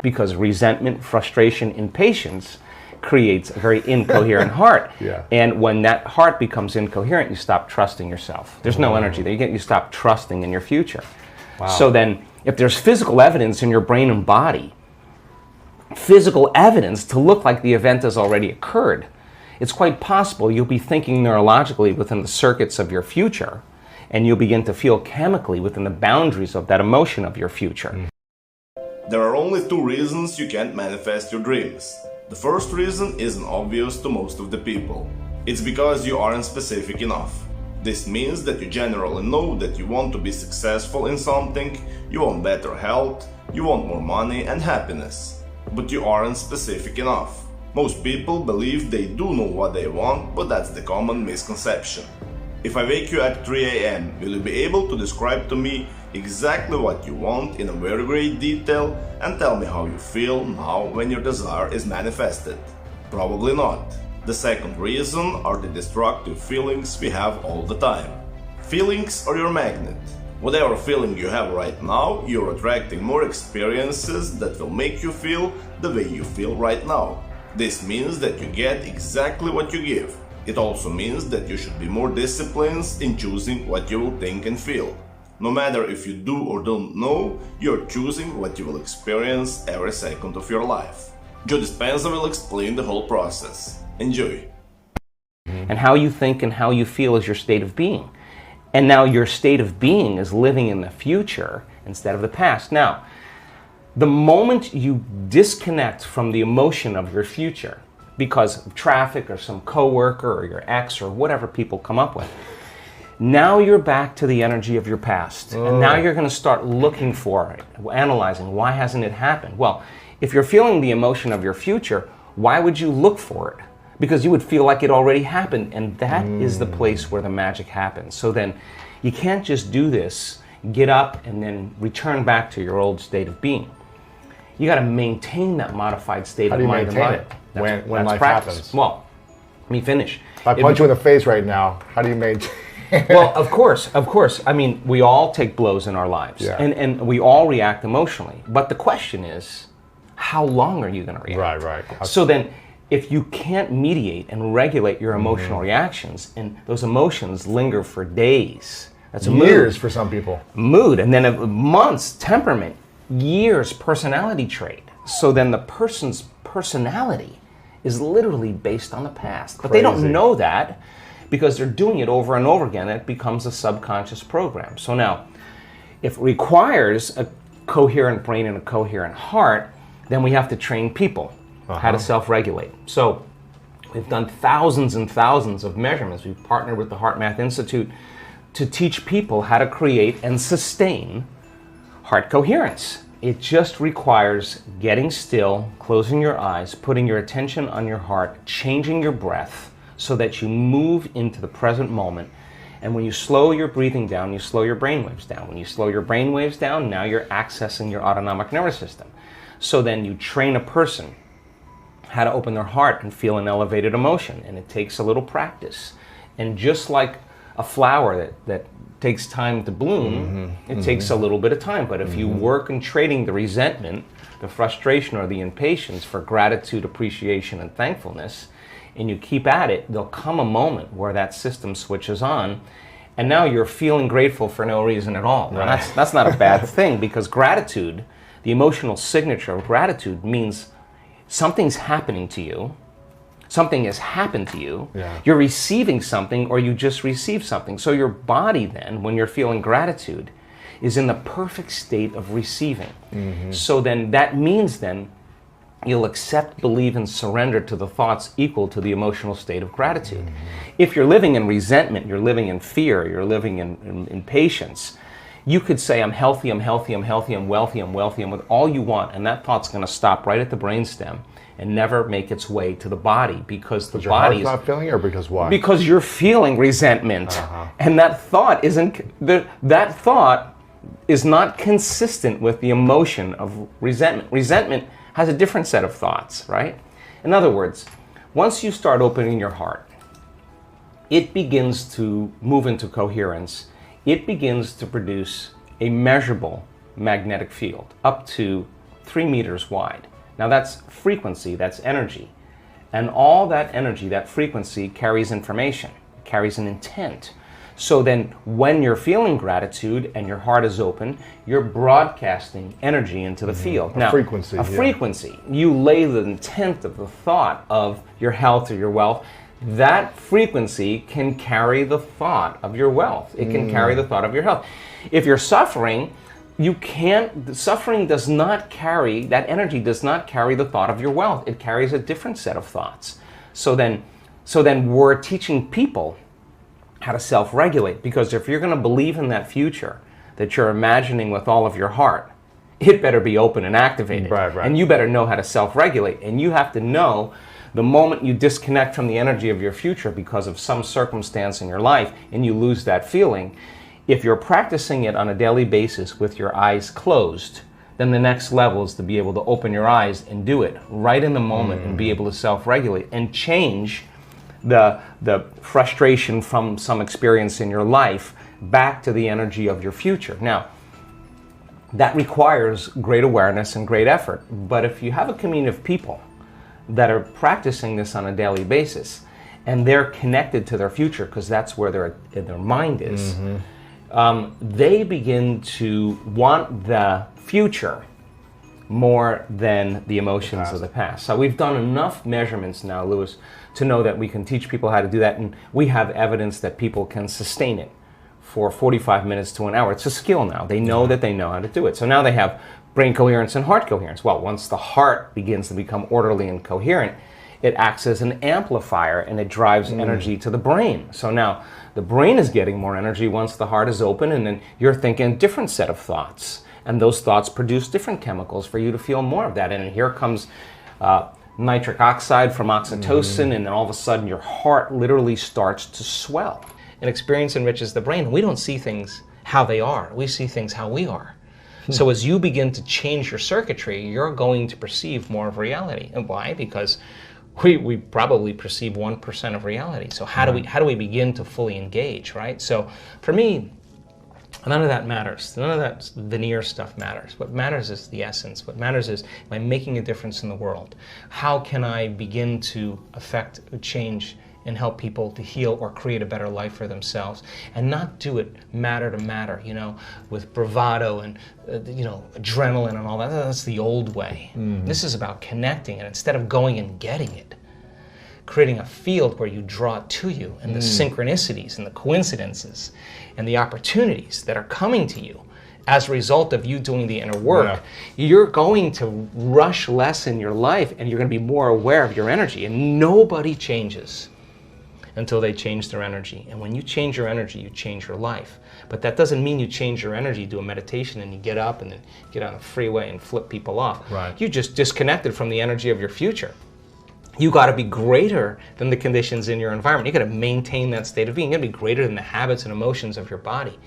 because resentment, frustration, impatience creates a very incoherent heart. Yeah. And when that heart becomes incoherent, you stop trusting yourself. There's no energy there. You stop trusting in your future. Wow. So then, if there's physical evidence in your brain and body, physical evidence to look like the event has already occurred, it's quite possible you'll be thinking neurologically within the circuits of your future, and you'll begin to feel chemically within the boundaries of that emotion of your future. There are only two reasons you can't manifest your dreams. The first reason isn't obvious to most of the people. It's because you aren't specific enough. This means that you generally know that you want to be successful in something, you want better health, you want more money and happiness. But you aren't specific enough. Most people believe they do know what they want, but that's the common misconception. If I wake you at 3 a.m., will you be able to describe to me exactly what you want in a very great detail and tell me how you feel now when your desire is manifested? Probably not. The second reason are the destructive feelings we have all the time. Feelings are your magnet. Whatever feeling you have right now, you're attracting more experiences that will make you feel the way you feel right now. This means that you get exactly what you give. It also means that you should be more disciplined in choosing what you will think and feel. No matter if you do or don't know, you're choosing what you will experience every second of your life. Joe Dispenza will explain the whole process. Enjoy. And how you think and how you feel is your state of being. And now your state of being is living in the future instead of the past. Now, the moment you disconnect from the emotion of your future because of traffic or some coworker or your ex or whatever people come up with, now you're back to the energy of your past. And now you're going to start looking for it, analyzing why hasn't it happened? Well, if you're feeling the emotion of your future, why would you look for it? Because you would feel like it already happened, and that is the place where the magic happens. So then you can't just do this, get up, and then return back to your old state of being. You got to maintain that modified state of mind and body. When life happens? Well, let me finish. If I punch you in the face right now, how do you maintain? Well, of course. I mean, we all take blows in our lives, and we all react emotionally. But the question is, how long are you going to react? Right. So then, if you can't mediate and regulate your emotional reactions, and those emotions linger for days, that's a years mood. For some people. Mood, and then months, temperament, years, personality trait. So then the person's personality is literally based on the past. But they don't know that because they're doing it over and over again, and it becomes a subconscious program. So now, if it requires a coherent brain and a coherent heart, then we have to train people how to self-regulate. So we've done thousands and thousands of measurements. We've partnered with the Heart Math Institute to teach people how to create and sustain heart coherence. It just requires getting still, closing your eyes, putting your attention on your heart, changing your breath so that you move into the present moment. And when you slow your breathing down, you slow your brainwaves down. When you slow your brainwaves down, now you're accessing your autonomic nervous system. So then you train a person how to open their heart and feel an elevated emotion, and it takes a little practice. And just like a flower that takes time to bloom, it takes a little bit of time. But if you work in trading the resentment, the frustration, or the impatience for gratitude, appreciation, and thankfulness, and you keep at it, there'll come a moment where that system switches on, and now you're feeling grateful for no reason at all. Now, that's not a bad thing, because gratitude, the emotional signature of gratitude, means something's happening to you, something has happened to you, you're receiving something, or you just received something. So your body then, when you're feeling gratitude, is in the perfect state of receiving. So then that means then you'll accept, believe, and surrender to the thoughts equal to the emotional state of gratitude. If you're living in resentment, you're living in fear, you're living in impatience, you could say, I'm healthy, I'm healthy, I'm healthy, I'm wealthy, I'm wealthy, and with all you want, and that thought's going to stop right at the brainstem and never make its way to the body, because the body's not feeling it, or because why? Because you're feeling resentment, and that thought is not consistent with the emotion of resentment. Resentment has a different set of thoughts, right? In other words, once you start opening your heart, it begins to move into coherence. It begins to produce a measurable magnetic field up to 3 meters wide. Now that's frequency, that's energy. And all that energy, that frequency, carries information, carries an intent. So then when you're feeling gratitude and your heart is open, you're broadcasting energy into the field. A frequency. A frequency. You lay the intent of the thought of your health or your wealth. That frequency can carry the thought of your wealth. It can carry the thought of your health. If you're suffering, suffering does not carry, that energy does not carry the thought of your wealth. It carries a different set of thoughts. So then we're teaching people how to self-regulate, because if you're going to believe in that future that you're imagining with all of your heart, it better be open and activated. Right. And you better know how to self-regulate. And you have to know the moment you disconnect from the energy of your future because of some circumstance in your life and you lose that feeling, if you're practicing it on a daily basis with your eyes closed, then the next level is to be able to open your eyes and do it right in the moment and be able to self-regulate and change the frustration from some experience in your life back to the energy of your future. Now, that requires great awareness and great effort. But if you have a community of people that are practicing this on a daily basis and they're connected to their future, because that's where their mind is, they begin to want the future more than the emotions of the past. So we've done enough measurements now, Louis, to know that we can teach people how to do that, and we have evidence that people can sustain it for 45 minutes to an hour. It's a skill now. They know that they know how to do it. So now they have brain coherence and heart coherence. Well, once the heart begins to become orderly and coherent, it acts as an amplifier and it drives energy to the brain. So now the brain is getting more energy once the heart is open, and then you're thinking a different set of thoughts. And those thoughts produce different chemicals for you to feel more of that. And here comes nitric oxide from oxytocin, and then all of a sudden your heart literally starts to swell. And experience enriches the brain. We don't see things how they are. We see things how we are. So as you begin to change your circuitry, you're going to perceive more of reality. And why? Because we probably perceive 1% of reality. So how do we begin to fully engage, right? So for me, none of that matters. None of that veneer stuff matters. What matters is the essence. What matters is, am I making a difference in the world? How can I begin to affect change and help people to heal or create a better life for themselves, and not do it matter to matter, with bravado and adrenaline and all that. That's the old way. This is about connecting, and instead of going and getting it, creating a field where you draw it to you, and the synchronicities and the coincidences and the opportunities that are coming to you as a result of you doing the inner work, you're going to rush less in your life, and you're going to be more aware of your energy. And nobody changes until they change their energy. And when you change your energy, you change your life. But that doesn't mean you change your energy, do a meditation, and you get up and then get on a freeway and flip people off. Right. You just disconnected from the energy of your future. You got to be greater than the conditions in your environment. You got to maintain that state of being. You got to be greater than the habits and emotions of your body.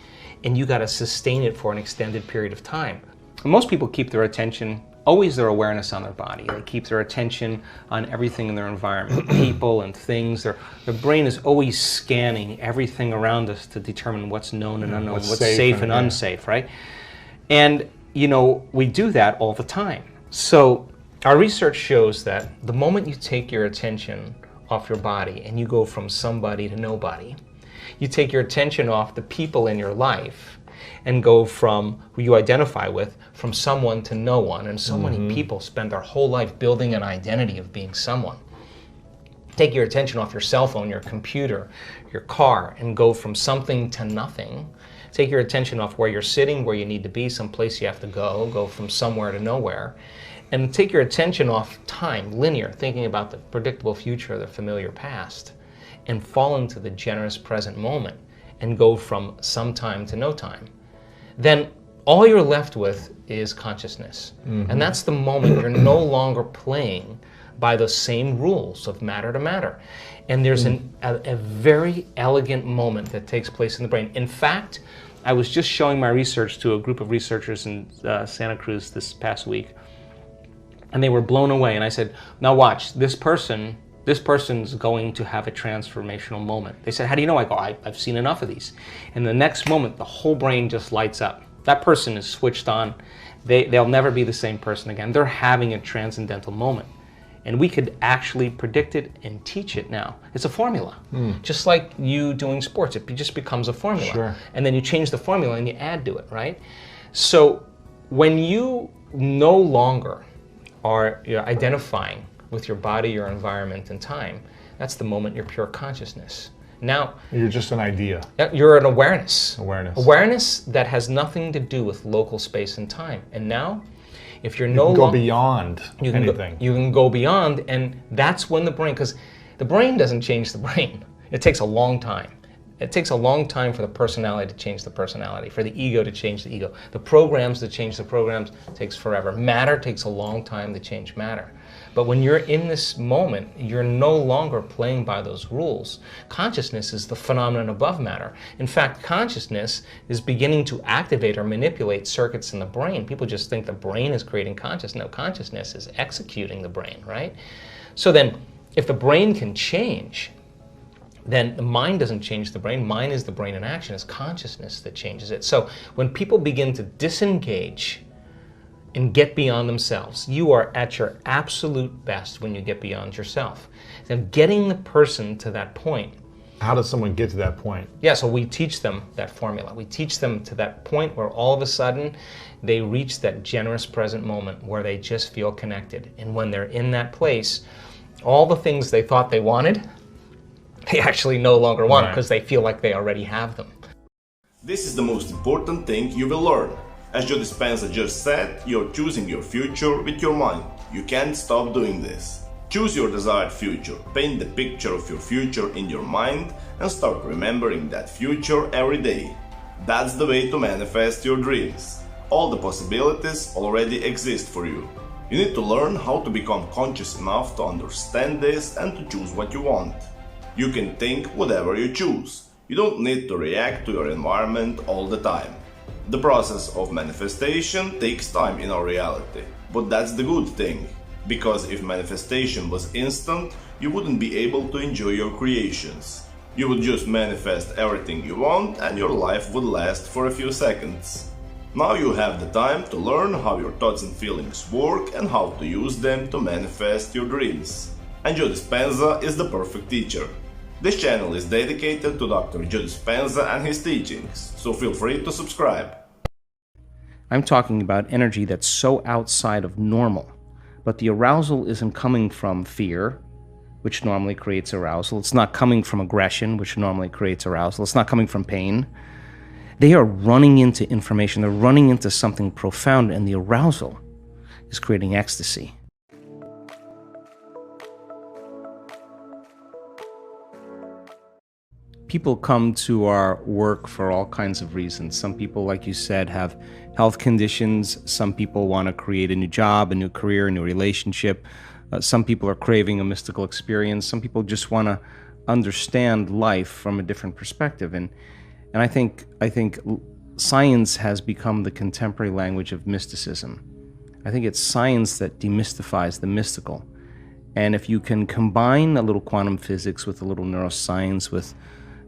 And you got to sustain it for an extended period of time. And most people keep their attention, always their awareness on their body. They keep their attention on everything in their environment, people and things. Their brain is always scanning everything around us to determine what's known and unknown, what's safe and unsafe, right? And, we do that all the time. So our research shows that the moment you take your attention off your body and you go from somebody to nobody, you take your attention off the people in your life and go from who you identify with, from someone to no one. And so many people spend their whole life building an identity of being someone. Take your attention off your cell phone, your computer, your car, and go from something to nothing. Take your attention off where you're sitting, where you need to be, someplace you have to go from somewhere to nowhere. And take your attention off time, linear, thinking about the predictable future or the familiar past, and fall into the generous present moment and go from some time to no time. Then all you're left with is consciousness. And that's the moment you're no longer playing by the same rules of matter to matter. And there's a very elegant moment that takes place in the brain. In fact, I was just showing my research to a group of researchers in Santa Cruz this past week, and they were blown away. And I said, now watch, this person's going to have a transformational moment. They said, how do you know? I go, I've seen enough of these. And the next moment, the whole brain just lights up. That person is switched on, they'll never be the same person again. They're having a transcendental moment. And we could actually predict it and teach it now. It's a formula. Just like you doing sports, it just becomes a formula. Sure. And then you change the formula and you add to it, right? So when you no longer are identifying with your body, your environment, and time, that's the moment you're pure consciousness. Now, you're just an idea. You're an awareness. Awareness that has nothing to do with local space and time. And now, if you're you no can longer... go beyond anything. You can go beyond, and that's when the brain... Because the brain doesn't change the brain. It takes a long time. It takes a long time for the personality to change the personality, for the ego to change the ego. The programs to change the programs takes forever. Matter takes a long time to change matter. But when you're in this moment, you're no longer playing by those rules. Consciousness is the phenomenon above matter. In fact, consciousness is beginning to activate or manipulate circuits in the brain. People just think the brain is creating consciousness. No, consciousness is executing the brain, right? So then, if the brain can change, then the mind doesn't change the brain. Mind is the brain in action. It's consciousness that changes it. So when people begin to disengage and get beyond themselves, you are at your absolute best when you get beyond yourself. Now, getting the person to that point. How does someone get to that point? Yeah, so we teach them that formula. We teach them to that point where all of a sudden they reach that generous present moment where they just feel connected. And when they're in that place, all the things they thought they wanted, they actually no longer want it because they feel like they already have them. This is the most important thing you will learn. As Joe Dispenza just said, you're choosing your future with your mind. You can't stop doing this. Choose your desired future, paint the picture of your future in your mind and start remembering that future every day. That's the way to manifest your dreams. All the possibilities already exist for you. You need to learn how to become conscious enough to understand this and to choose what you want. You can think whatever you choose. You don't need to react to your environment all the time. The process of manifestation takes time in our reality, but that's the good thing, because if manifestation was instant, you wouldn't be able to enjoy your creations. You would just manifest everything you want and your life would last for a few seconds. Now you have the time to learn how your thoughts and feelings work and how to use them to manifest your dreams. And Joe Dispenza is the perfect teacher. This channel is dedicated to Dr. Joe Dispenza and his teachings, so feel free to subscribe. I'm talking about energy that's so outside of normal, but the arousal isn't coming from fear, which normally creates arousal. It's not coming from aggression, which normally creates arousal. It's not coming from pain. They are running into information. They're running into something profound, and the arousal is creating ecstasy. People come to our work for all kinds of reasons. Some people, like you said, have health conditions. Some people want to create a new job, a new career, a new relationship. Some people are craving a mystical experience. Some people just want to understand life from a different perspective. And I think science has become the contemporary language of mysticism. I think it's science that demystifies the mystical. And if you can combine a little quantum physics with a little neuroscience, with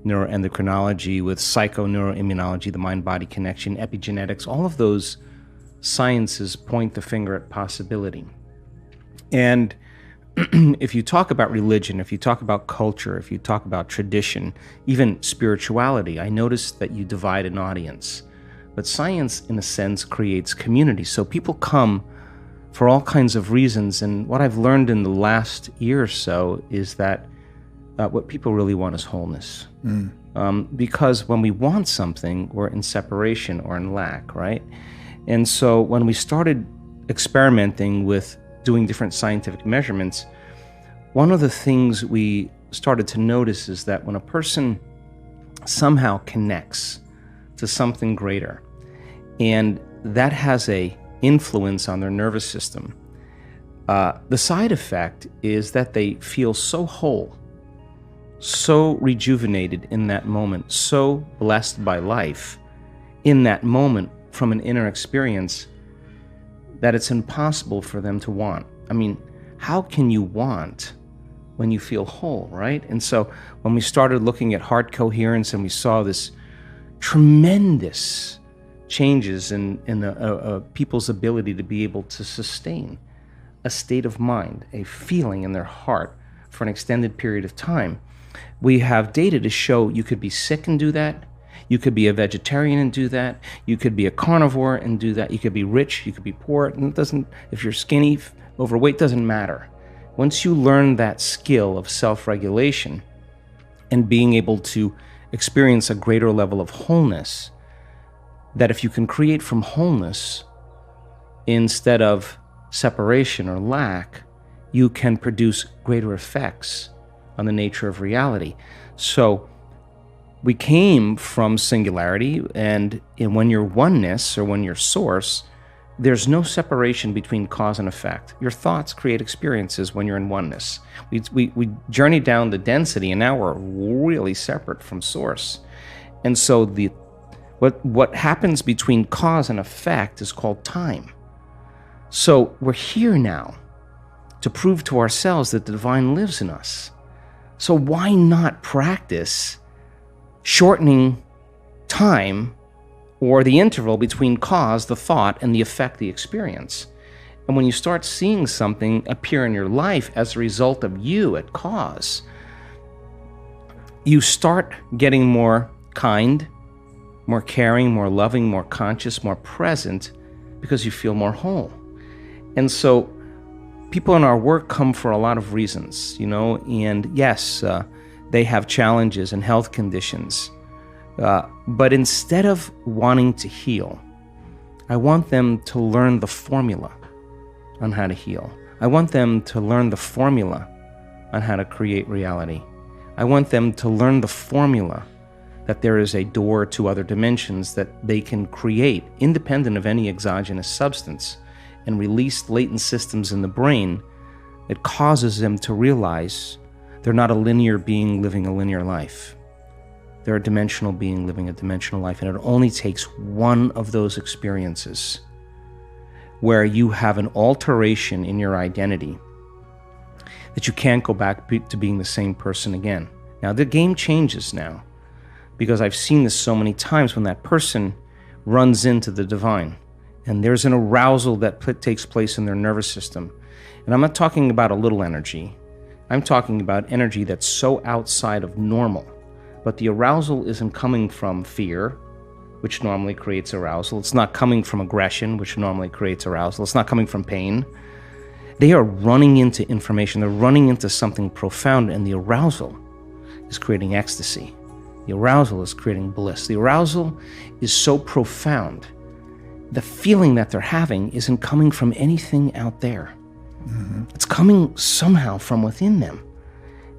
neuroendocrinology, with psychoneuroimmunology, the mind-body connection, epigenetics, all of those sciences point the finger at possibility. And if you talk about religion, if you talk about culture, if you talk about tradition, even spirituality, I notice that you divide an audience. But science, in a sense, creates community. So people come for all kinds of reasons. And what I've learned in the last year or so is that what people really want is wholeness. Because when we want something, we're in separation or in lack, right? And so when we started experimenting with doing different scientific measurements, one of the things we started to notice is that when a person somehow connects to something greater, and that has an influence on their nervous system, the side effect is that they feel so whole, so rejuvenated in that moment, so blessed by life in that moment from an inner experience that it's impossible for them to want. I mean, how can you want when you feel whole, right? And so when we started looking at heart coherence and we saw this tremendous changes in people's ability to be able to sustain a state of mind, a feeling in their heart for an extended period of time. We have data to show you could be sick and do that. You could be a vegetarian and do that. You could be a carnivore and do that. You could be rich, you could be poor. And it doesn't, if you're skinny, overweight, doesn't matter. Once you learn that skill of self-regulation and being able to experience a greater level of wholeness, that if you can create from wholeness instead of separation or lack, you can produce greater effects on the nature of reality. So we came from singularity, and when you're oneness or when you're source, there's no separation between cause and effect. Your thoughts create experiences when you're in oneness. We journeyed down the density, and now we're really separate from source. And so what happens between cause and effect is called time. So we're here now to prove to ourselves that the divine lives in us. So why not practice shortening time or the interval between cause, the thought, and the effect, the experience? And when you start seeing something appear in your life as a result of you at cause, you start getting more kind, more caring, more loving, more conscious, more present, because you feel more whole. And so people in our work come for a lot of reasons, and yes, they have challenges and health conditions. But instead of wanting to heal, I want them to learn the formula on how to heal. I want them to learn the formula on how to create reality. I want them to learn the formula that there is a door to other dimensions that they can create independent of any exogenous substance, and release latent systems in the brain that causes them to realize they're not a linear being living a linear life. They're a dimensional being living a dimensional life, and it only takes one of those experiences where you have an alteration in your identity that you can't go back to being the same person again. Now, the game changes now, because I've seen this so many times when that person runs into the divine, and there's an arousal that takes place in their nervous system. And I'm not talking about a little energy. I'm talking about energy that's so outside of normal. But the arousal isn't coming from fear, which normally creates arousal. It's not coming from aggression, which normally creates arousal. It's not coming from pain. They are running into information. They're running into something profound, and the arousal is creating ecstasy. The arousal is creating bliss. The arousal is so profound. The feeling that they're having isn't coming from anything out there. Mm-hmm. It's coming somehow from within them.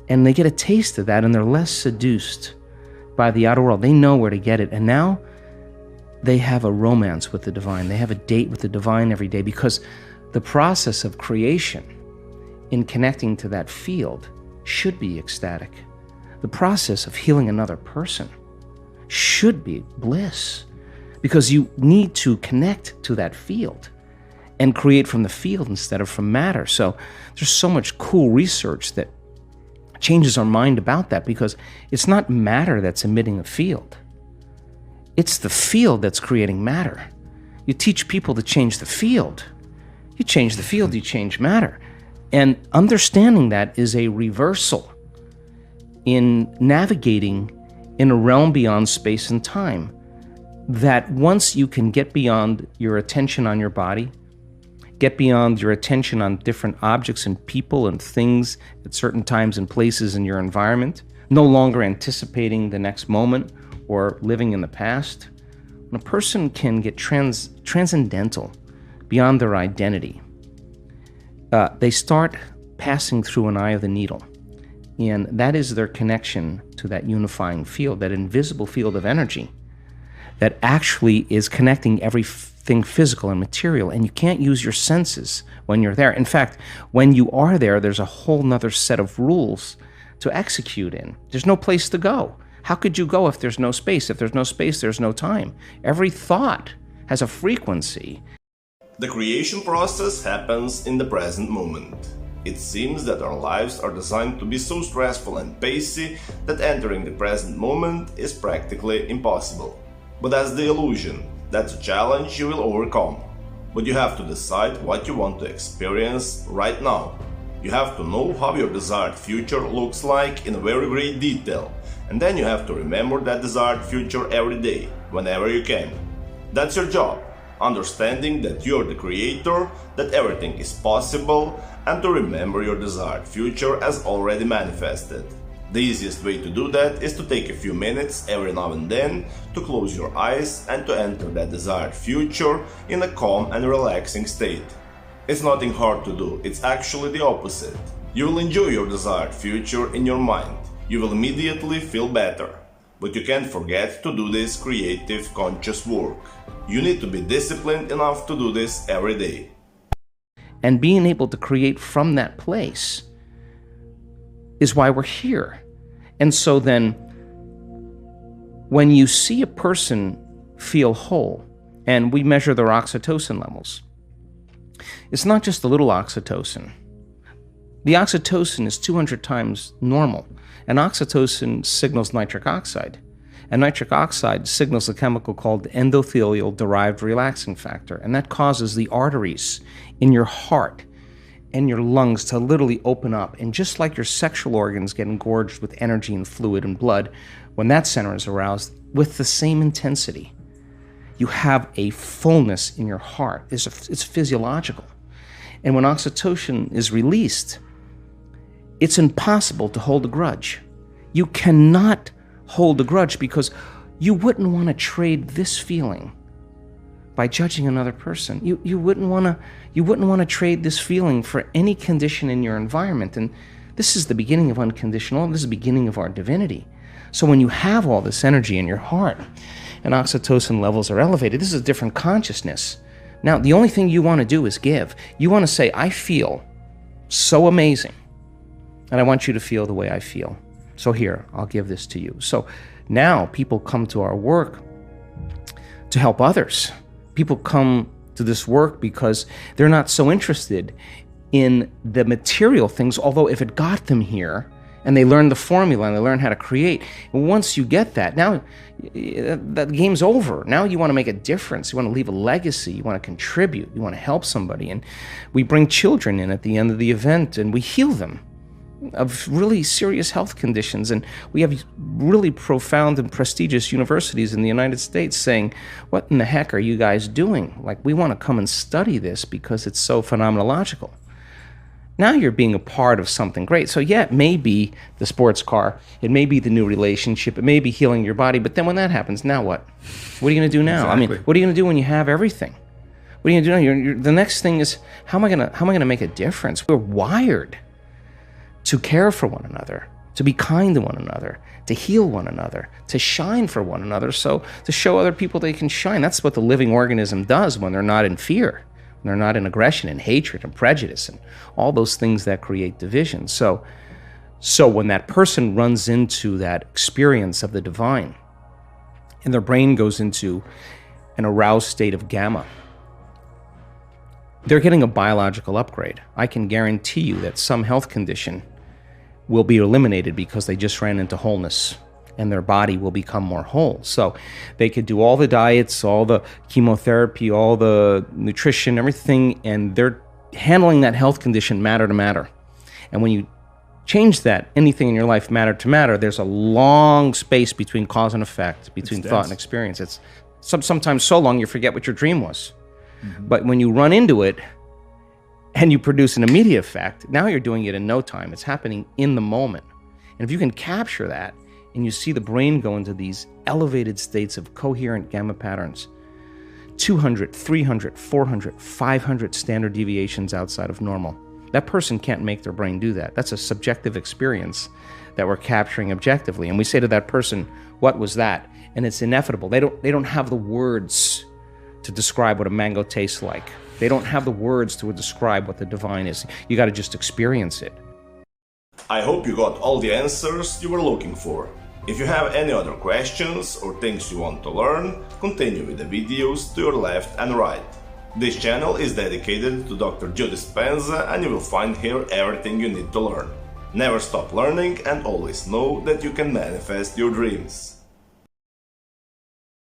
And they get a taste of that, and they're less seduced by the outer world. They know where to get it. And now they have a romance with the divine. They have a date with the divine every day, because the process of creation in connecting to that field should be ecstatic. The process of healing another person should be bliss, because you need to connect to that field and create from the field instead of from matter. So there's so much cool research that changes our mind about that, because it's not matter that's emitting a field. It's the field that's creating matter. You teach people to change the field. You change the field, you change matter. And understanding that is a reversal in navigating in a realm beyond space and time. That once you can get beyond your attention on your body, get beyond your attention on different objects and people and things at certain times and places in your environment, no longer anticipating the next moment or living in the past, when a person can get transcendental beyond their identity, they start passing through an eye of the needle. And that is their connection to that unifying field, that invisible field of energy that actually is connecting everything physical and material. And you can't use your senses when you're there. In fact, when you are there, there's a whole nother set of rules to execute in. There's no place to go. How could you go if there's no space? If there's no space, there's no time. Every thought has a frequency. The creation process happens in the present moment. It seems that our lives are designed to be so stressful and pacey that entering the present moment is practically impossible. But that's the illusion. That's a challenge you will overcome. But you have to decide what you want to experience right now. You have to know how your desired future looks like in a very great detail, and then you have to remember that desired future every day, whenever you can. That's your job, understanding that you're the creator, that everything is possible, and to remember your desired future as already manifested. The easiest way to do that is to take a few minutes every now and then to close your eyes and to enter that desired future in a calm and relaxing state. It's nothing hard to do, it's actually the opposite. You will enjoy your desired future in your mind. You will immediately feel better. But you can't forget to do this creative, conscious work. You need to be disciplined enough to do this every day. And being able to create from that place is why we're here. And so then, when you see a person feel whole, and we measure their oxytocin levels, it's not just a little oxytocin. The oxytocin is 200 times normal, and oxytocin signals nitric oxide. And nitric oxide signals a chemical called endothelial-derived relaxing factor, and that causes the arteries in your heart and your lungs to literally open up. And just like your sexual organs get engorged with energy and fluid and blood, when that center is aroused, with the same intensity, you have a fullness in your heart. It's physiological. And when oxytocin is released, it's impossible to hold a grudge. You cannot hold a grudge because you wouldn't want to trade this feeling by judging another person. You wouldn't want to trade this feeling for any condition in your environment. And this is the beginning of unconditional. This is the beginning of our divinity. So when you have all this energy in your heart and oxytocin levels are elevated, this is a different consciousness. Now, the only thing you want to do is give. You want to say, I feel so amazing, and I want you to feel the way I feel. So here, I'll give this to you. So now people come to our work to help others. People come to this work because they're not so interested in the material things, although if it got them here, and they learn the formula and they learn how to create, once you get that, now that game's over. Now you want to make a difference. You want to leave a legacy. You want to contribute. You want to help somebody. And we bring children in at the end of the event and we heal them of really serious health conditions. And we have really profound and prestigious universities in the United States saying, what in the heck are you guys doing? Like, we want to come and study this because it's so phenomenological. Now you're being a part of something great. So yeah, it may be the sports car, it may be the new relationship, it may be healing your body, but then when that happens, now what? What are you going to do now? Exactly. I mean, what are you going to do when you have everything? What are you going to do now? The next thing is, how am I going to make a difference? We're wired to care for one another, to be kind to one another, to heal one another, to shine for one another, so to show other people they can shine. That's what the living organism does when they're not in fear. They're not in aggression and hatred and prejudice and all those things that create division. So when that person runs into that experience of the divine and their brain goes into an aroused state of gamma, they're getting a biological upgrade. I can guarantee you that some health condition will be eliminated because they just ran into wholeness, and their body will become more whole. So they could do all the diets, all the chemotherapy, all the nutrition, everything, and they're handling that health condition matter to matter. And when you change that, anything in your life matter to matter, there's a long space between cause and effect, between thought and experience. It's sometimes so long you forget what your dream was. Mm-hmm. But when you run into it and you produce an immediate effect, now you're doing it in no time. It's happening in the moment. And if you can capture that, and you see the brain go into these elevated states of coherent gamma patterns, 200, 300, 400, 500 standard deviations outside of normal. That person can't make their brain do that. That's a subjective experience that we're capturing objectively. And we say to that person, what was that? And it's ineffable. They don't have the words to describe what a mango tastes like. They don't have the words to describe what the divine is. You got to just experience it. I hope you got all the answers you were looking for. If you have any other questions or things you want to learn, continue with the videos to your left and right. This channel is dedicated to Dr. Joe Dispenza, and you will find here everything you need to learn. Never stop learning and always know that you can manifest your dreams.